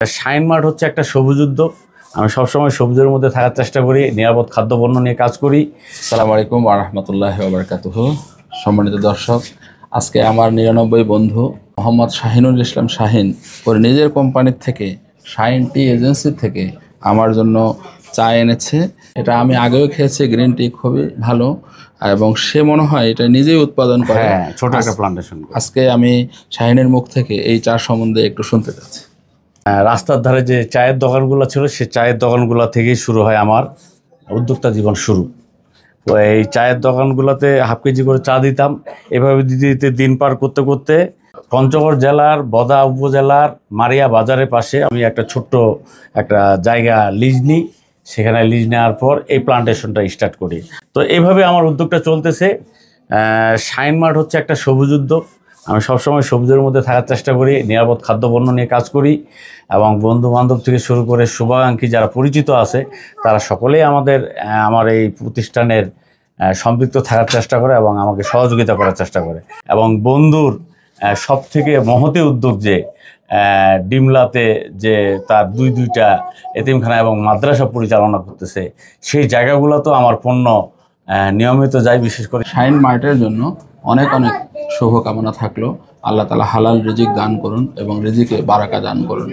Shine mart হচ্ছে একটা সবুজ উদ্যোগ। আমি সবসময় সবুজের মধ্যে থাকার চেষ্টা করি, নিরাপদ খাদ্যপণ্য নিয়ে কাজ করি। আসসালামু আলাইকুম ওয়া রাহমাতুল্লাহি ওয়া বারাকাতুহু। সম্মানিত দর্শক, আজকে আমার 99 বন্ধু মোহাম্মদ শাহিনুল ইসলাম শাহিন ওর নিজের কোম্পানির থেকে শাহিন টি এজেন্সি থেকে আমার জন্য চা এনেছে। এটা আমি আগেও খেয়েছি, গ্রিন টি খুবই ভালো এবং সে মনে হয় এটা নিজেই উৎপাদন করে। হ্যাঁ, ছোট একটা প্লান্টেশন। আজকে আমি শাহিনের মুখ থেকে এই চা সম্বন্ধে একটু শুনতে চাচ্ছি। রাস্তার ধারে যে চায়ের দোকানগুলো ছিল, সেই চায়ের দোকানগুলো থেকেই শুরু হয় আমার উদ্যোক্তা জীবন শুরু। তো এই চায়ের দোকানগুলোতে হাফ কেজি করে চা দিতাম। এভাবে দিতে দিতে দিন পার করতে করতে পঞ্চগড় জেলার বদা উপজেলার মারিয়া বাজারের পাশে আমি একটা ছোট্ট একটা জায়গা লিজ নিই। সেখানে লিজ নেওয়ার পর এই প্লান্টেশনটা স্টার্ট করি। তো এইভাবে আমার উদ্যোগটা চলতেছে। শাইন মার্ট হচ্ছে একটা সবুজ উদ্যোগ। আমি সবসময় সবুজের মধ্যে থাকার চেষ্টা করি, নিরাপদ খাদ্যপণ্য নিয়ে কাজ করি এবং বন্ধু বান্ধব থেকে শুরু করে শুভাকাঙ্ক্ষী যারা পরিচিত আছে তারা সকলেই আমার এই প্রতিষ্ঠানের সম্পৃক্ত থাকার চেষ্টা করে এবং আমাকে সহযোগিতা করার চেষ্টা করে। এবং বন্ধুর সব থেকে মহতি উদ্যোগ যে ডিমলাতে যে তার দুইটা এতিমখানা এবং মাদ্রাসা পরিচালনা করতেছে, সেই জায়গাগুলোতেও আমার পণ্য নিয়মিত যায়। বিশেষ করে শাইন মার্টের জন্য অনেক অনেক শুভকামনা থাকলো। আল্লাহ তাআলা হালাল রিজিক দান করুন এবং রিজিকে বারাকা দান করুন।